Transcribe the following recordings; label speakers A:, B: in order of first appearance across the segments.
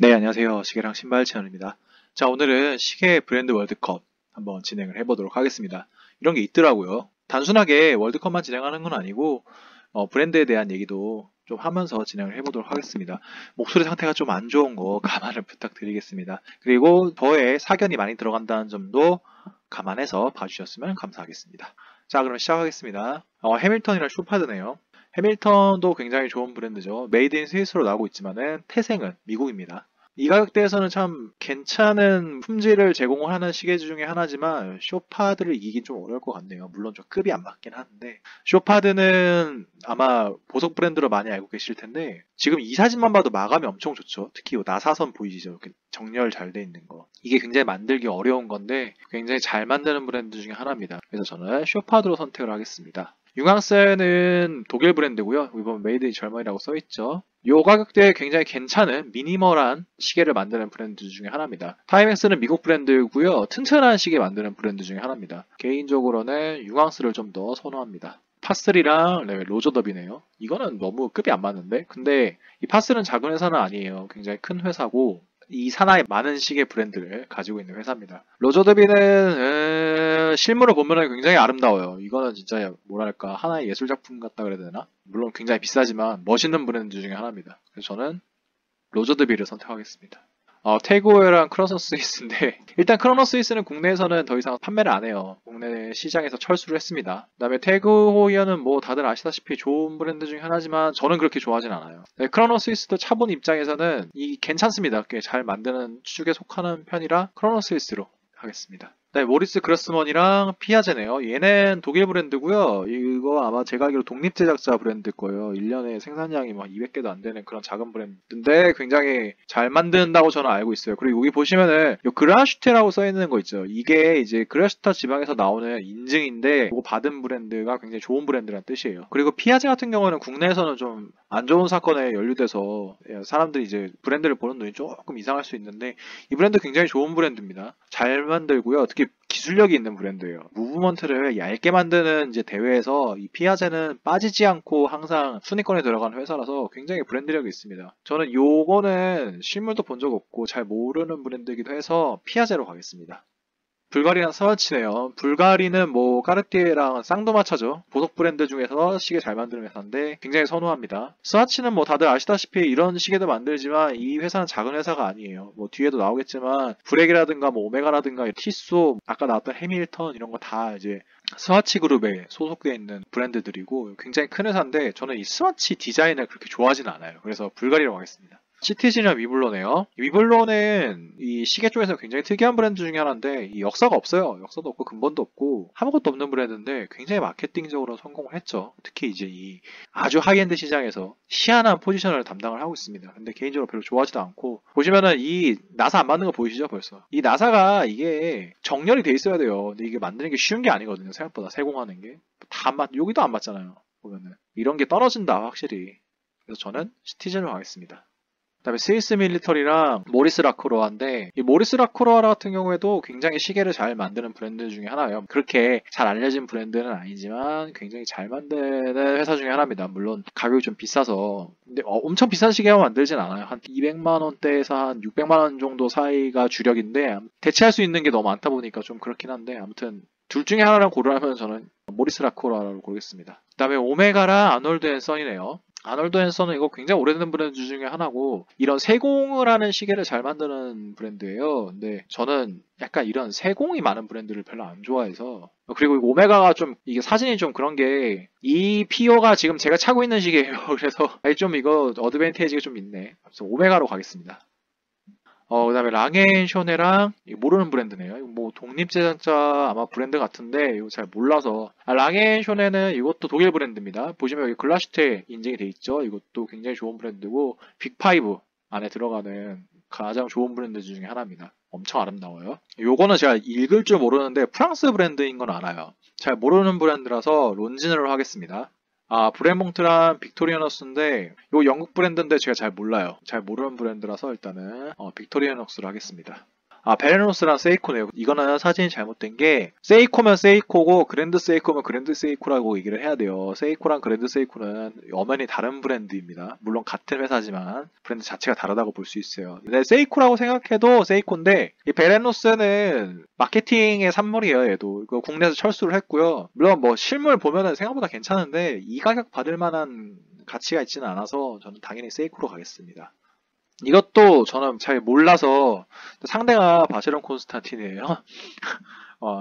A: 네, 안녕하세요. 시계랑 신발 채널입니다. 자, 오늘은 시계 브랜드 월드컵 한번 진행을 해보도록 하겠습니다. 이런 게 있더라고요. 단순하게 월드컵만 진행하는 건 아니고, 브랜드에 대한 얘기도 좀 하면서 진행을 해보도록 하겠습니다. 목소리 상태가 좀 안 좋은 거 감안을 부탁드리겠습니다. 그리고 저의 사견이 많이 들어간다는 점도 감안해서 봐주셨으면 감사하겠습니다. 자, 그럼 시작하겠습니다. 해밀턴이랑 슈파드네요. 해밀턴도 굉장히 좋은 브랜드죠. 메이드 인 스위스로 나오고 있지만은 태생은 미국입니다. 이 가격대에서는 참 괜찮은 품질을 제공하는 시계 중에 하나지만 쇼파드를 이기긴 좀 어려울 것 같네요. 물론 좀 급이 안 맞긴 하는데 쇼파드는 아마 보석 브랜드로 많이 알고 계실 텐데 지금 이 사진만 봐도 마감이 엄청 좋죠. 특히 이 나사선 보이시죠? 이렇게 정렬 잘 돼 있는 거. 이게 굉장히 만들기 어려운 건데 굉장히 잘 만드는 브랜드 중에 하나입니다. 그래서 저는 쇼파드로 선택을 하겠습니다. 융항세는 독일 브랜드고요. 이번 메이드 인 젊은이라고 써있죠. 이 가격대에 굉장히 괜찮은 미니멀한 시계를 만드는 브랜드 중에 하나입니다. 타이맥스는 미국 브랜드고요. 튼튼한 시계 만드는 브랜드 중에 하나입니다. 개인적으로는 융항스를 좀 더 선호합니다. 파슬이랑 로저더비네요. 이거는 너무 급이 안 맞는데? 근데 이 파슬은 작은 회사는 아니에요. 굉장히 큰 회사고 이 산하에 많은 시계 브랜드를 가지고 있는 회사입니다. 로저더비는 실물을 보면 굉장히 아름다워요. 이거는 진짜 뭐랄까 하나의 예술작품 같다 그래야 되나? 물론 굉장히 비싸지만 멋있는 브랜드 중에 하나입니다. 그래서 저는 로저더비를 선택하겠습니다. 태그웨어랑 크로노 스위스인데 일단 크로노 스위스는 국내에서는 더 이상 판매를 안 해요. 국내 시장에서 철수를 했습니다. 그다음에 태그호이어는 뭐 다들 아시다시피 좋은 브랜드 중에 하나지만 저는 그렇게 좋아하진 않아요. 네, 크로노 스위스도 차본 입장에서는 이 괜찮습니다. 꽤 잘 만드는 축에 속하는 편이라 크로노 스위스로 하겠습니다. 네, 모리스 그로스먼이랑 피아제네요. 얘는 독일 브랜드고요. 이거 아마 제가 알기로 독립 제작자 브랜드 거예요. 1년에 생산량이 막 200개도 안 되는 그런 작은 브랜드인데 굉장히 잘 만든다고 저는 알고 있어요. 그리고 여기 보시면은 요 그라슈테라고 써 있는 거 있죠. 이게 이제 그라슈타 지방에서 나오는 인증인데 이거 받은 브랜드가 굉장히 좋은 브랜드란 뜻이에요. 그리고 피아제 같은 경우는 국내에서는 좀 안 좋은 사건에 연루돼서 사람들이 이제 브랜드를 보는 눈이 조금 이상할 수 있는데 이 브랜드 굉장히 좋은 브랜드입니다. 잘 만들고요. 특히 기술력이 있는 브랜드예요. 무브먼트를 얇게 만드는 이제 대회에서 이 피아제는 빠지지 않고 항상 순위권에 들어가는 회사라서 굉장히 브랜드력이 있습니다. 저는 요거는 실물도 본 적 없고 잘 모르는 브랜드이기도 해서 피아제로 가겠습니다. 불가리랑 스와치네요. 불가리는 뭐 까르띠에랑 쌍두마차죠. 보석 브랜드 중에서 시계 잘 만드는 회사인데 굉장히 선호합니다. 스와치는 뭐 다들 아시다시피 이런 시계도 만들지만 이 회사는 작은 회사가 아니에요. 뭐 뒤에도 나오겠지만 브렉이라든가 뭐 오메가라든가 티소 아까 나왔던 해밀턴 이런 거 다 이제 스와치 그룹에 소속되어 있는 브랜드들이고 굉장히 큰 회사인데 저는 이 스와치 디자인을 그렇게 좋아하지는 않아요. 그래서 불가리로 가겠습니다. 시티즌이랑 위블로네요. 위블로는 이 시계 쪽에서 굉장히 특이한 브랜드 중에 하나인데 이 역사가 없어요. 역사도 없고 근본도 없고 아무것도 없는 브랜드인데 굉장히 마케팅적으로 성공을 했죠. 특히 이제 이 아주 하이엔드 시장에서 희한한 포지션을 담당을 하고 있습니다. 근데 개인적으로 별로 좋아하지도 않고 보시면은 이 나사 안 맞는 거 보이시죠 벌써? 이 나사가 이게 정렬이 돼 있어야 돼요. 근데 이게 만드는 게 쉬운 게 아니거든요. 생각보다 세공하는 게. 다 여기도 안 맞잖아요. 보면은 이런 게 떨어진다 확실히. 그래서 저는 시티즌으로 가겠습니다. 그다음에 스위스 밀리터리랑 모리스 라크로아인데 이 모리스 라크로아 같은 경우에도 굉장히 시계를 잘 만드는 브랜드 중에 하나예요. 그렇게 잘 알려진 브랜드는 아니지만 굉장히 잘 만드는 회사 중에 하나입니다. 물론 가격이 좀 비싸서 근데 엄청 비싼 시계만 만들진 않아요. 한 200만 원대에서 한 600만 원 정도 사이가 주력인데 대체할 수 있는 게 너무 많다 보니까 좀 그렇긴 한데 아무튼 둘 중에 하나를 고르라면 저는 모리스 라크로아를 고르겠습니다. 그다음에 오메가랑 아놀드 앤 선이네요. 아놀드 앤서는 이거 굉장히 오래된 브랜드 중에 하나고 이런 세공을 하는 시계를 잘 만드는 브랜드예요. 근데 저는 약간 이런 세공이 많은 브랜드를 별로 안 좋아해서 그리고 오메가가 좀 이게 사진이 좀 그런 게 이 피오가 지금 제가 차고 있는 시계예요. 그래서 좀 이거 어드밴티지가 좀 있네. 그래서 오메가로 가겠습니다. 그다음에 랑앤쇼네랑 모르는 브랜드네요. 이거 뭐 독립제작자 아마 브랜드 같은데 이거 잘 몰라서 랑앤쇼네는 이것도 독일 브랜드입니다. 보시면 여기 글라시테 인증이 돼 있죠. 이것도 굉장히 좋은 브랜드고 빅파이브 안에 들어가는 가장 좋은 브랜드 중에 하나입니다. 엄청 아름다워요. 요거는 제가 읽을 줄 모르는데 프랑스 브랜드인 건 알아요. 잘 모르는 브랜드라서 론진으로 하겠습니다. 브레몽트랑 빅토리아너스인데 이거 영국 브랜드인데 제가 잘 몰라요. 잘 모르는 브랜드라서 일단은 빅토리아너스로 하겠습니다. 아, 베레노스랑 세이코네요. 이거는 사진이 잘못된 게 세이코면 세이코고 그랜드 세이코면 그랜드 세이코라고 얘기를 해야 돼요. 세이코랑 그랜드 세이코는 엄연히 다른 브랜드입니다. 물론 같은 회사지만 브랜드 자체가 다르다고 볼 수 있어요. 근데 세이코라고 생각해도 세이코인데 이 베레노스는 마케팅의 산물이에요. 얘도 이거 국내에서 철수를 했고요. 물론 뭐 실물 보면은 생각보다 괜찮은데 이 가격 받을 만한 가치가 있지는 않아서 저는 당연히 세이코로 가겠습니다. 이것도 저는 잘 몰라서 상대가 바시론 콘스탄틴이에요.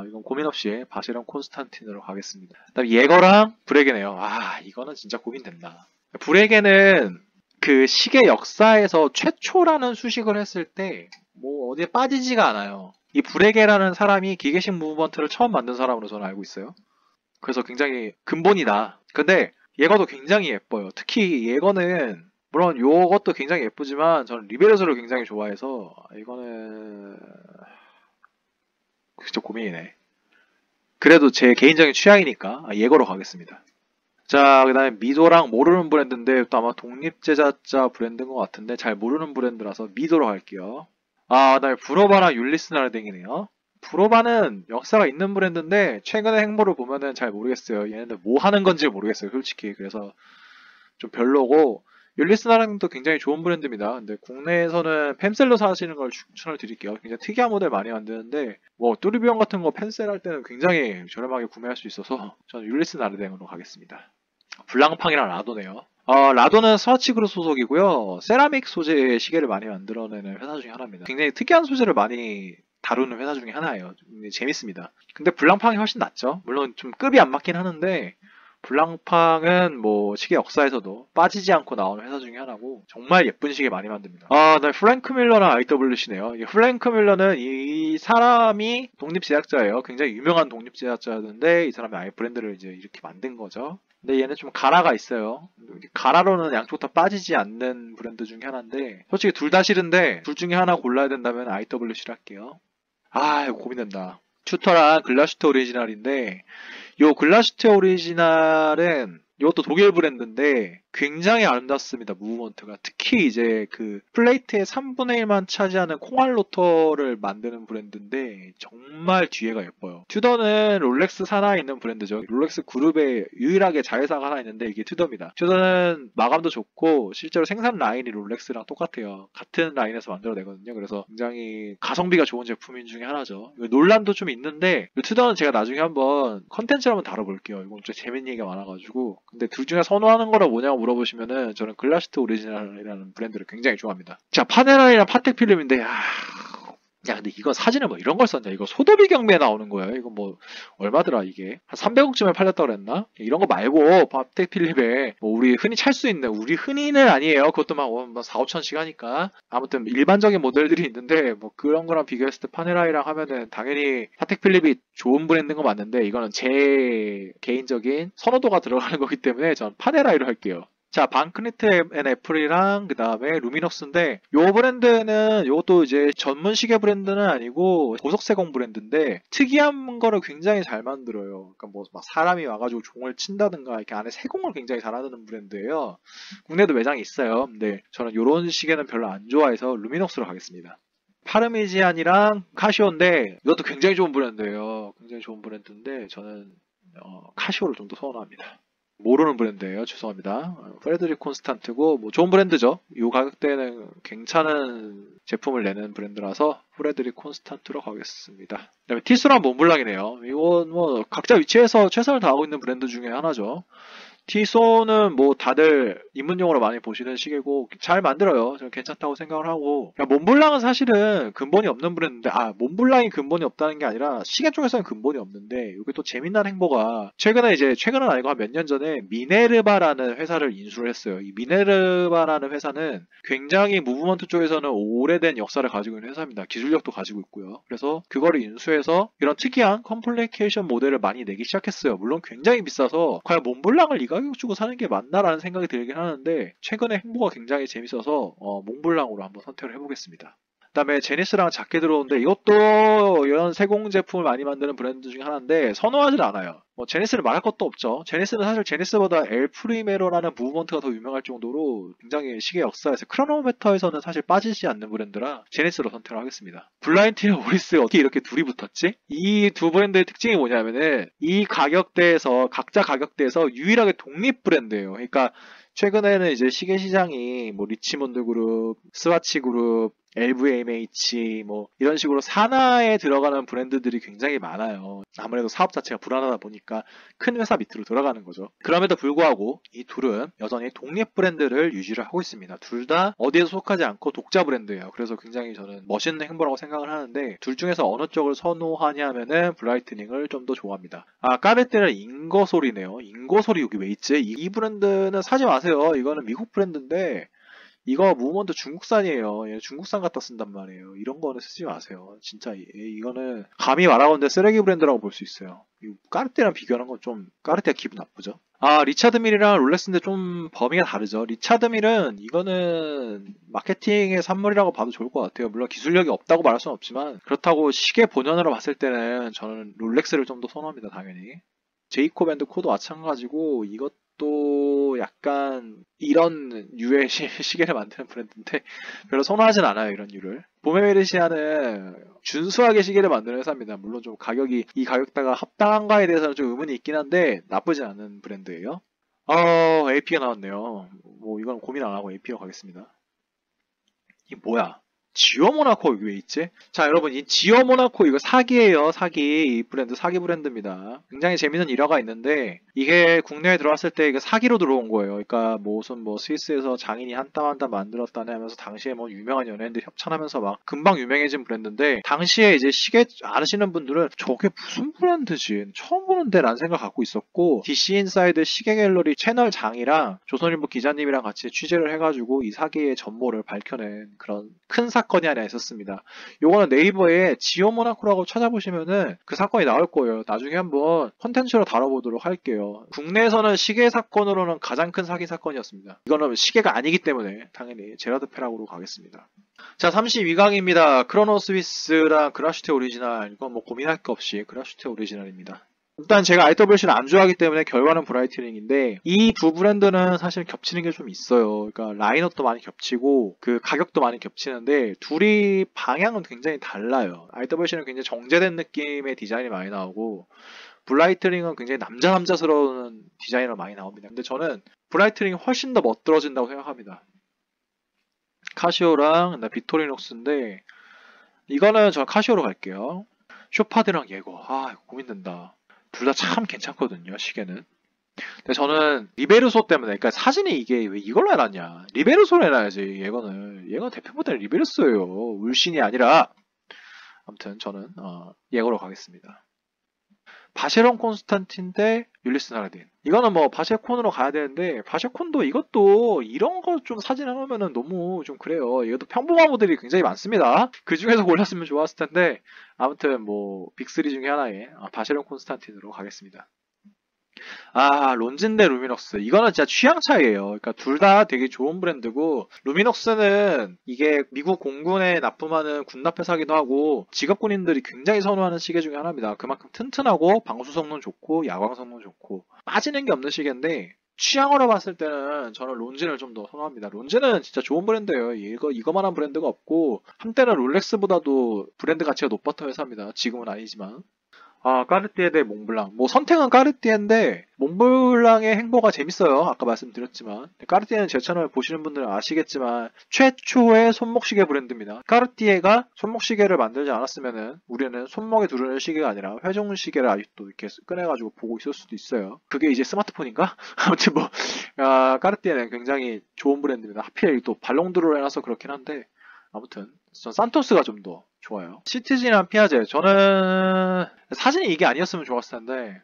A: 이건 고민 없이 바시론 콘스탄틴으로 가겠습니다. 그다음 예거랑 브레게네요. 아, 이거는 진짜 고민된다. 브레게는 그 시계 역사에서 최초라는 수식을 했을 때 뭐 어디에 빠지지가 않아요. 이 브레게라는 사람이 기계식 무브먼트를 처음 만든 사람으로 저는 알고 있어요. 그래서 굉장히 근본이다. 근데 예거도 굉장히 예뻐요. 특히 예거는 물론 요것도 굉장히 예쁘지만 저는 리베르스를 굉장히 좋아해서 이거는 진짜 고민이네. 그래도 제 개인적인 취향이니까 예거로 가겠습니다. 자, 그 다음에 미도랑 모르는 브랜드인데 또 아마 독립제작자 브랜드인 것 같은데 잘 모르는 브랜드라서 미도로 갈게요. 아, 그다음에 브로바랑 율리스 나르댕이네요. 브로바는 역사가 있는 브랜드인데 최근의 행보를 보면은 잘 모르겠어요. 얘네들 뭐 하는 건지 모르겠어요, 솔직히. 그래서 좀 별로고 율리스 나르댕도 굉장히 좋은 브랜드입니다. 근데 국내에서는 펜셀로 사시는 걸 추천을 드릴게요. 굉장히 특이한 모델 많이 만드는데 뭐 뚜르비언 같은 거 펜셀 할 때는 굉장히 저렴하게 구매할 수 있어서 저는 율리스 나르댕으로 가겠습니다. 블랑팡이랑 라도네요. 라도는 스와치그룹 소속이고요. 세라믹 소재의 시계를 많이 만들어내는 회사 중에 하나입니다. 굉장히 특이한 소재를 많이 다루는 회사 중에 하나예요. 재밌습니다. 근데 블랑팡이 훨씬 낫죠. 물론 좀 급이 안 맞긴 하는데 블랑팡은 뭐 시계 역사에서도 빠지지 않고 나오는 회사 중에 하나고 정말 예쁜 시계 많이 만듭니다. 네, 프랭크 밀러랑 IWC네요. 프랭크 밀러는 이 사람이 독립 제작자예요. 굉장히 유명한 독립 제작자였는데 이 사람이 아예 브랜드를 이제 이렇게 만든 거죠. 근데 얘는 좀 가라가 있어요. 가라로는 양쪽 다 빠지지 않는 브랜드 중에 하나인데 솔직히 둘 다 싫은데 둘 중에 하나 골라야 된다면 IWC를 할게요. 이거 고민된다. 튜터랑 글라슈트 오리지널인데 요 글라슈트 오리지널은 이것도 독일 브랜드인데 굉장히 아름답습니다. 무브먼트가. 특히 이제 그 플레이트의 3분의 1만 차지하는 콩알 로터를 만드는 브랜드인데 정말 뒤에가 예뻐요. 튜더는 롤렉스 산하에 있는 브랜드죠. 롤렉스 그룹에 유일하게 자회사가 하나 있는데 이게 튜더입니다. 튜더는 마감도 좋고 실제로 생산 라인이 롤렉스랑 똑같아요. 같은 라인에서 만들어내거든요. 그래서 굉장히 가성비가 좋은 제품인 중에 하나죠. 논란도 좀 있는데 튜더는 제가 나중에 한번 컨텐츠를 한번 다뤄볼게요. 이건 좀 재밌는 얘기가 많아가지고. 근데 둘 중에 선호하는 거라 뭐냐고 물어보시면은 저는 글라시트 오리지널이라는 브랜드를 굉장히 좋아합니다. 자, 파네라이랑 파텍 필름인데 근데 이거 사진을 뭐 이런 걸 썼냐? 이거 소도비 경매에 나오는 거예요. 이거 뭐 얼마더라 이게? 한 300억쯤에 팔렸다 그랬나? 이런 거 말고 파텍 필립에 뭐 우리 흔히 찰 수 있는 우리 흔히는 아니에요. 그것도 막 4, 5천씩 하니까 아무튼 일반적인 모델들이 있는데 뭐 그런 거랑 비교했을 때 파네라이랑 하면은 당연히 파텍 필립이 좋은 브랜드인 거 맞는데 이거는 제 개인적인 선호도가 들어가는 거기 때문에 전 파네라이로 할게요. 자, 반크니트 앤 애플이랑 그 다음에 루미넉스인데 요 브랜드는 요것도 이제 전문 시계 브랜드는 아니고 고속세공 브랜드인데 특이한 거를 굉장히 잘 만들어요. 그러니까 뭐 막 사람이 와가지고 종을 친다든가 이렇게 안에 세공을 굉장히 잘하는 브랜드예요. 국내도 매장이 있어요. 근데 저는 요런 시계는 별로 안 좋아해서 루미넉스로 가겠습니다. 파르미지안이랑 카시오인데 이것도 굉장히 좋은 브랜드예요. 굉장히 좋은 브랜드인데 저는 카시오를 좀 더 선호합니다. 모르는 브랜드예요. 죄송합니다. 프레드릭 콘스탄트고 뭐 좋은 브랜드죠. 이 가격대는 괜찮은 제품을 내는 브랜드라서 프레드릭 콘스탄트로 가겠습니다. 그다음에 티스랑 몬블랑이네요. 이건 뭐 각자 위치에서 최선을 다하고 있는 브랜드 중에 하나죠. 티소는 뭐 다들 입문용으로 많이 보시는 시계고 잘 만들어요. 저는 괜찮다고 생각을 하고 몬블랑은 사실은 근본이 없는 브랜드인데 몬블랑이 근본이 없다는 게 아니라 시계 쪽에서는 근본이 없는데 이게 또 재미난 행보가 최근은 아니고 한 몇 년 전에 미네르바라는 회사를 인수를 했어요. 이 미네르바라는 회사는 굉장히 무브먼트 쪽에서는 오래된 역사를 가지고 있는 회사입니다. 기술력도 가지고 있고요. 그래서 그거를 인수해서 이런 특이한 컴플리케이션 모델을 많이 내기 시작했어요. 물론 굉장히 비싸서 과연 몬블랑을 이 가격 주고 사는 게 맞나라는 생각이 들긴 하는데 최근에 행보가 굉장히 재밌어서 몽블랑으로 한번 선택을 해보겠습니다. 그다음에 제니스랑 작게 들어오는데 이것도 이런 세공 제품을 많이 만드는 브랜드 중에 하나인데 선호하진 않아요. 뭐 제니스는 말할 것도 없죠. 제니스는 사실 제니스보다 엘 프리메로라는 무브먼트가 더 유명할 정도로 굉장히 시계 역사에서 크로노메터에서는 사실 빠지지 않는 브랜드라 제니스로 선택을 하겠습니다. 블라인티와 오리스 어떻게 이렇게 둘이 붙었지? 이 두 브랜드의 특징이 뭐냐면은 이 가격대에서 각자 가격대에서 유일하게 독립 브랜드예요. 그러니까 최근에는 이제 시계 시장이 뭐 리치몬드 그룹, 스와치 그룹, LVMH 뭐 이런 식으로 산하에 들어가는 브랜드들이 굉장히 많아요. 아무래도 사업 자체가 불안하다 보니까 큰 회사 밑으로 들어가는 거죠. 그럼에도 불구하고 이 둘은 여전히 독립 브랜드를 유지를 하고 있습니다. 둘 다 어디에 속하지 않고 독자 브랜드예요. 그래서 굉장히 저는 멋있는 행보라고 생각을 하는데 둘 중에서 어느 쪽을 선호하냐면은 브라이트닝을 좀 더 좋아합니다. 아, 까르띠에는 인거솔이네요. 인거솔이 여기 왜 있지? 이 브랜드는 사지 마세요. 이거는 미국 브랜드인데 이거 무브먼트 중국산이에요. 얘 중국산 갖다 쓴단 말이에요. 이런 거는 쓰지 마세요. 진짜 이거는 감히 말하건대 쓰레기 브랜드라고 볼 수 있어요. 까르띠에랑 비교하는 건 좀 까르띠에 기분 나쁘죠. 아, 리차드 밀이랑 롤렉스인데 좀 범위가 다르죠. 리차드 밀은 이거는 마케팅의 산물이라고 봐도 좋을 것 같아요. 물론 기술력이 없다고 말할 수는 없지만 그렇다고 시계 본연으로 봤을 때는 저는 롤렉스를 좀 더 선호합니다. 당연히. 제이콥 앤드 코도 마찬가지고 이것도 약간 이런 류의 시계를 만드는 브랜드인데 별로 선호하진 않아요. 이런 류를. 보메메르시아는 준수하게 시계를 만드는 회사입니다. 물론 좀 가격이 이 가격대가 합당한가에 대해서는 좀 의문이 있긴 한데 나쁘지 않은 브랜드예요. AP가 나왔네요. 뭐 이건 고민 안 하고 AP로 가겠습니다. 이게 뭐야? 지오 모나코 여기 왜 있지? 자, 여러분, 이 지오 모나코 이거 사기예요. 사기. 이 브랜드 사기 브랜드입니다. 굉장히 재밌는 일화가 있는데 이게 국내에 들어왔을 때 이게 사기로 들어온 거예요. 그러니까 무슨 뭐 스위스에서 장인이 한 땀 한 땀 만들었다네 하면서 당시에 뭐 유명한 연예인들 협찬하면서 막 금방 유명해진 브랜드인데 당시에 이제 시계 아시는 분들은 저게 무슨 브랜드지? 처음 보는데 라는 생각 갖고 있었고 DC 인사이드 시계 갤러리 채널 장이랑 조선일보 기자님이랑 같이 취재를 해가지고 이 사기의 전모를 밝혀낸 그런 큰 사건이 하나 있었습니다. 요거는 네이버에 지오 모나코라고 찾아보시면은 그 사건이 나올 거예요. 나중에 한번 콘텐츠로 다뤄보도록 할게요. 국내에서는 시계 사건으로는 가장 큰 사기 사건이었습니다. 이거는 시계가 아니기 때문에 당연히 제라드 페라고로 가겠습니다. 자, 32강입니다. 크로노 스위스랑 그라슈테 오리지널. 이건 뭐 고민할 거 없이 그라슈테 오리지널입니다. 일단 제가 IWC를 안 좋아하기 때문에 결과는 브라이트닝인데 이 두 브랜드는 사실 겹치는 게 좀 있어요. 그러니까 라인업도 많이 겹치고 그 가격도 많이 겹치는데 둘이 방향은 굉장히 달라요. IWC는 굉장히 정제된 느낌의 디자인이 많이 나오고 브라이트닝은 굉장히 남자스러운 디자인으로 많이 나옵니다. 근데 저는 브라이트닝이 훨씬 더 멋들어진다고 생각합니다. 카시오랑 비토리녹스인데 이거는 저 카시오로 갈게요. 쇼파드랑 예거. 아, 이거 고민된다. 둘 다 참 괜찮거든요, 시계는. 근데 저는 리베르소 때문에, 그러니까 사진이 이게 왜 이걸로 해놨냐. 리베르소로 해놔야지, 예거는. 얘가 대표 모델 리베르소예요. 울신이 아니라. 아무튼 저는, 예거로 가겠습니다. 바쉐론 콘스탄틴 대 율리스 나르딘. 이거는 뭐 바쉐콘으로 가야 되는데 바쉐콘도 이것도 이런 거 좀 사진 해놓으면 너무 좀 그래요. 이것도 평범한 모델이 굉장히 많습니다. 그 중에서 골랐으면 좋았을 텐데 아무튼 뭐 빅3 중에 하나에 바쉐론 콘스탄틴으로 가겠습니다. 아, 론진 대 루미녹스. 이거는 진짜 취향 차이예요. 그러니까 둘 다 되게 좋은 브랜드고 루미녹스는 이게 미국 공군에 납품하는 군납 회사기도 하고 직업군인들이 굉장히 선호하는 시계 중에 하나입니다. 그만큼 튼튼하고 방수 성능 좋고 야광 성능 좋고 빠지는 게 없는 시계인데 취향으로 봤을 때는 저는 론진을 좀 더 선호합니다. 론진은 진짜 좋은 브랜드예요. 이거만한 브랜드가 없고 한때는 롤렉스보다도 브랜드 가치가 높았던 회사입니다. 지금은 아니지만. 아, 까르띠에 대 몽블랑. 뭐 선택은 까르띠에인데 몽블랑의 행보가 재밌어요. 아까 말씀드렸지만 까르띠에는 제 채널 보시는 분들은 아시겠지만 최초의 손목시계 브랜드입니다. 까르띠에가 손목시계를 만들지 않았으면은 우리는 손목에 두르는 시계가 아니라 회전 시계를 아직도 이렇게 꺼내가지고 보고 있을 수도 있어요. 그게 이제 스마트폰인가? 아무튼 뭐 까르띠에는 굉장히 좋은 브랜드입니다. 하필 또 발롱드로를 해놔서 그렇긴 한데 아무튼 전 산토스가 좀 더 좋아요. 시티즌이랑 피아제. 저는 사진이 이게 아니었으면 좋았을 텐데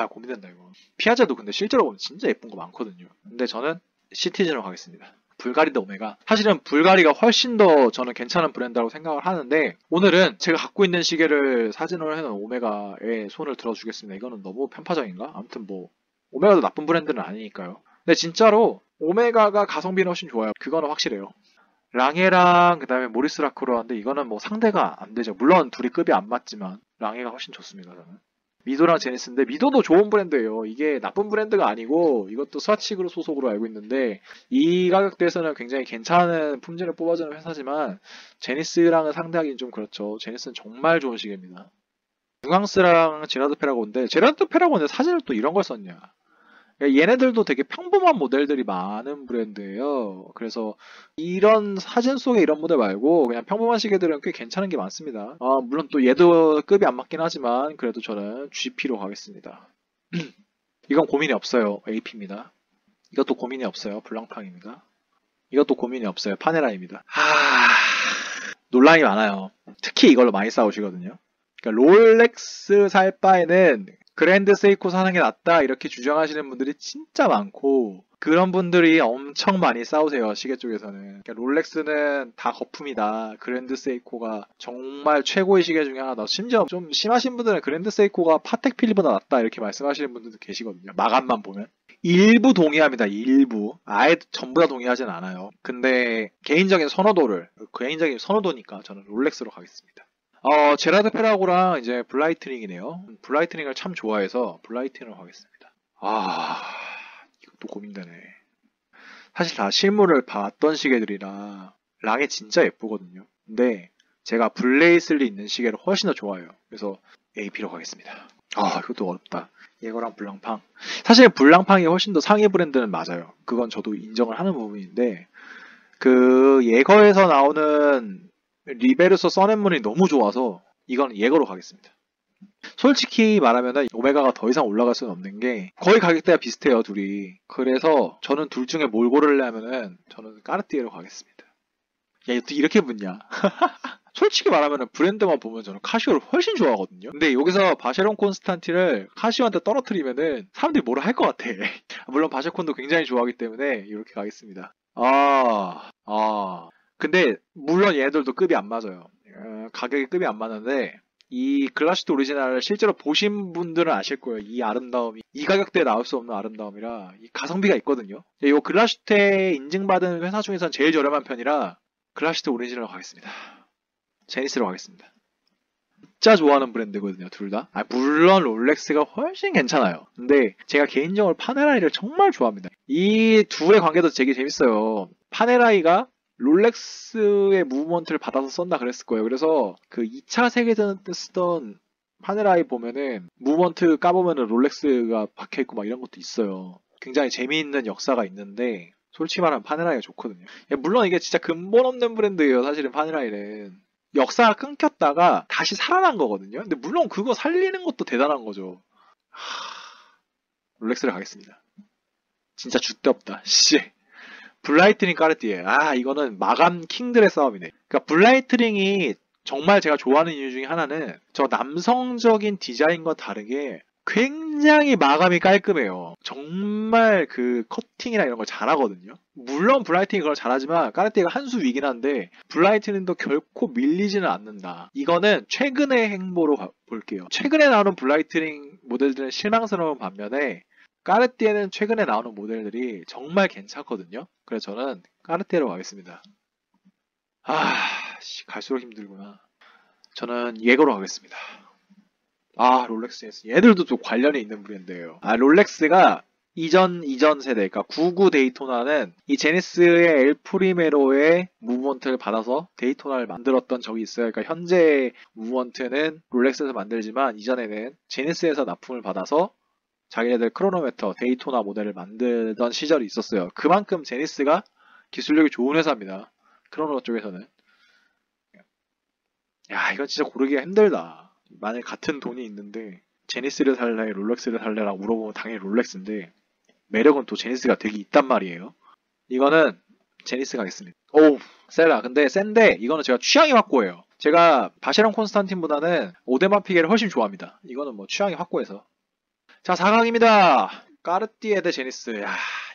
A: 고민된다 이거. 피아제도 근데 실제로 보면 진짜 예쁜 거 많거든요. 근데 저는 시티즌으로 가겠습니다. 불가리 대 오메가. 사실은 불가리가 훨씬 더 저는 괜찮은 브랜드라고 생각을 하는데 오늘은 제가 갖고 있는 시계를 사진으로 해놓은 오메가에 손을 들어주겠습니다. 이거는 너무 편파적인가? 아무튼 뭐 오메가도 나쁜 브랜드는 아니니까요. 근데 진짜로 오메가가 가성비는 훨씬 좋아요. 그거는 확실해요. 랑에랑 그 다음에 모리스 라크로아인데 이거는 뭐 상대가 안 되죠. 물론 둘이 급이 안 맞지만 랑에가 훨씬 좋습니다. 저는. 미도랑 제니스인데 미도도 좋은 브랜드예요. 이게 나쁜 브랜드가 아니고 이것도 스와치그룹 소속으로 알고 있는데 이 가격대에서는 굉장히 괜찮은 품질을 뽑아주는 회사지만 제니스랑은 상대하기는 좀 그렇죠. 제니스는 정말 좋은 시계입니다. 누앙스랑 제라드 페라고인데 제라드 페라고는 사진을 또 이런 걸 썼냐. 얘네들도 되게 평범한 모델들이 많은 브랜드예요. 그래서 이런 사진 속에 이런 모델 말고 그냥 평범한 시계들은 꽤 괜찮은 게 많습니다. 물론 또 얘도 급이 안 맞긴 하지만 그래도 저는 GP로 가겠습니다. 이건 고민이 없어요. AP입니다. 이것도 고민이 없어요. 블랑팡입니다. 이것도 고민이 없어요. 파네라입니다. 논란이 많아요. 특히 이걸로 많이 싸우시거든요. 그러니까 롤렉스 살 바에는 그랜드 세이코 사는 게 낫다 이렇게 주장하시는 분들이 진짜 많고 그런 분들이 엄청 많이 싸우세요. 시계 쪽에서는. 그러니까 롤렉스는 다 거품이다. 그랜드 세이코가 정말 최고의 시계 중에 하나다. 심지어 좀 심하신 분들은 그랜드 세이코가 파텍 필리보다 낫다 이렇게 말씀하시는 분들도 계시거든요. 마감만 보면. 일부 동의합니다. 일부. 아예 전부 다 동의하진 않아요. 근데 개인적인 선호도니까 저는 롤렉스로 가겠습니다. 제라드 페라고랑 이제 블라이트닝이네요. 블라이트닝을 참 좋아해서 블라이트닝으로 가겠습니다. 이것도 고민되네. 사실 다 실물을 봤던 시계들이라 랑이 진짜 예쁘거든요. 근데 제가 블레이슬리 있는 시계를 훨씬 더 좋아해요. 그래서 AP로 가겠습니다. 이것도 어렵다. 예거랑 블랑팡. 사실 블랑팡이 훨씬 더 상위 브랜드는 맞아요. 그건 저도 인정을 하는 부분인데 그 예거에서 나오는 리베르소 써낸문이 너무 좋아서 이건 예거로 가겠습니다. 솔직히 말하면 오메가가 더 이상 올라갈 수는 없는 게 거의 가격대가 비슷해요 둘이. 그래서 저는 둘 중에 뭘 고르려면은 저는 까르띠에로 가겠습니다. 야 이렇게 묻냐. 솔직히 말하면 브랜드만 보면 저는 카시오를 훨씬 좋아하거든요. 근데 여기서 바쉐론 콘스탄티를 카시오한테 떨어뜨리면은 사람들이 뭐라 할 것 같아. 물론 바쉐콘도 굉장히 좋아하기 때문에 이렇게 가겠습니다. 근데 물론 얘네들도 급이 안 맞아요. 가격이 급이 안 맞는데 이 글라시트 오리지널을 실제로 보신 분들은 아실 거예요. 이 아름다움이 이 가격대에 나올 수 없는 아름다움이라 이 가성비가 있거든요. 이 글라시트에 인증받은 회사 중에서는 제일 저렴한 편이라 글라시트 오리지널로 가겠습니다. 제니스로 가겠습니다. 진짜 좋아하는 브랜드거든요, 둘 다. 물론 롤렉스가 훨씬 괜찮아요. 근데 제가 개인적으로 파네라이를 정말 좋아합니다. 이 둘의 관계도 되게 재밌어요. 파네라이가 롤렉스의 무브먼트를 받아서 썼다 그랬을 거예요. 그래서 그 2차 세계대전 때 쓰던 파네라이 보면은 무브먼트 까보면은 롤렉스가 박혀있고 막 이런 것도 있어요. 굉장히 재미있는 역사가 있는데 솔직히 말하면 파네라이가 좋거든요. 물론 이게 진짜 근본 없는 브랜드예요. 사실은 파네라이는. 역사가 끊겼다가 다시 살아난 거거든요. 근데 물론 그거 살리는 것도 대단한 거죠. 롤렉스를 가겠습니다. 진짜 줏대없다. 씨. 블라이트닝 까르띠에. 이거는 마감 킹들의 싸움이네. 그러니까 블라이트닝이 정말 제가 좋아하는 이유 중에 하나는 저 남성적인 디자인과 다르게 굉장히 마감이 깔끔해요. 정말 그 커팅이나 이런 걸 잘하거든요. 물론 블라이트닝이 그걸 잘하지만 까르띠에가 한 수 위긴 한데 블라이트닝도 결코 밀리지는 않는다. 이거는 최근의 행보로 볼게요. 최근에 나오는 블라이트닝 모델들은 실망스러운 반면에 까르띠에는 최근에 나오는 모델들이 정말 괜찮거든요. 그래서 저는 까르띠에로 가겠습니다. 갈수록 힘들구나. 저는 예거로 가겠습니다. 롤렉스. 얘들도 또 관련이 있는 브랜드예요. 롤렉스가 이전 세대, 그러니까 99 데이토나는 이 제니스의 엘 프리메로의 무브먼트를 받아서 데이토나를 만들었던 적이 있어요. 그러니까 현재 무브먼트는 롤렉스에서 만들지만 이전에는 제니스에서 납품을 받아서 자기네들 크로노메터, 데이토나 모델을 만들던 시절이 있었어요. 그만큼 제니스가 기술력이 좋은 회사입니다. 크로노 쪽에서는. 이거 진짜 고르기가 힘들다. 만약 같은 돈이 있는데 제니스를 살래, 롤렉스를 살래라고 물어보면 당연히 롤렉스인데 매력은 또 제니스가 되게 있단 말이에요. 이거는 제니스 가겠습니다. 세라. 근데 센데 이거는 제가 취향이 확고해요. 제가 바쉐론 콘스탄틴보다는 오데만 피게를 훨씬 좋아합니다. 이거는 뭐 취향이 확고해서. 자, 4강입니다. 까르띠에 대 제니스.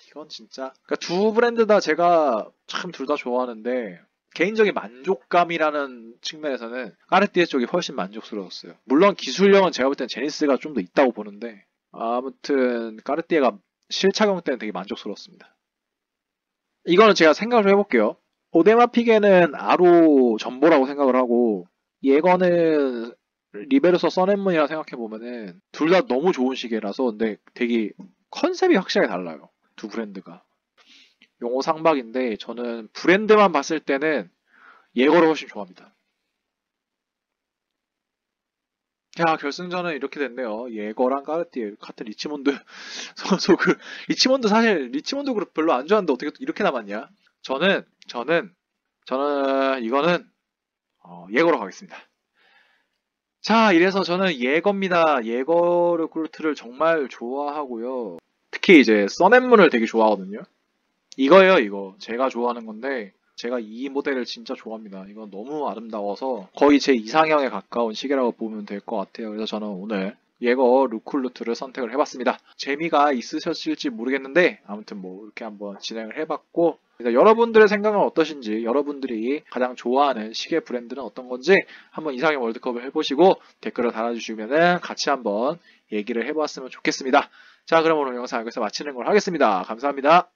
A: 이건 진짜. 그러니까 두 브랜드 다 제가 참 둘 다 좋아하는데 개인적인 만족감이라는 측면에서는 까르띠에 쪽이 훨씬 만족스러웠어요. 물론 기술력은 제가 볼 땐 제니스가 좀 더 있다고 보는데 아무튼 까르띠에가 실착용 때는 되게 만족스러웠습니다. 이거는 제가 생각을 해볼게요. 오데마 피게는 아로 전보라고 생각을 하고 예거는 리베르소 써낸문이라 생각해보면은 둘 다 너무 좋은 시계라서 근데 되게 컨셉이 확실하게 달라요. 두 브랜드가. 용호 상박인데 저는 브랜드만 봤을 때는 예거를 훨씬 좋아합니다. 야, 결승전은 이렇게 됐네요. 예거랑 까르띠에 같은 리치몬드 선수 리치몬드 사실 리치몬드 그룹 별로 안 좋아하는데 어떻게 또 이렇게 남았냐? 저는 이거는 예거로 가겠습니다. 자, 이래서 저는 예거입니다. 예거 루크루트를 정말 좋아하고요. 특히 이제 써낸문을 되게 좋아하거든요. 이거예요, 이거. 제가 좋아하는 건데 제가 이 모델을 진짜 좋아합니다. 이건 너무 아름다워서 거의 제 이상형에 가까운 시계라고 보면 될 것 같아요. 그래서 저는 오늘 예거 루쿨루트를 선택을 해봤습니다. 재미가 있으셨을지 모르겠는데 아무튼 뭐 이렇게 한번 진행을 해봤고 여러분들의 생각은 어떠신지 여러분들이 가장 좋아하는 시계 브랜드는 어떤 건지 한번 이상형 월드컵을 해보시고 댓글을 달아주시면 같이 한번 얘기를 해보았으면 좋겠습니다. 자, 그럼 오늘 영상 여기서 마치는 걸 하겠습니다. 감사합니다.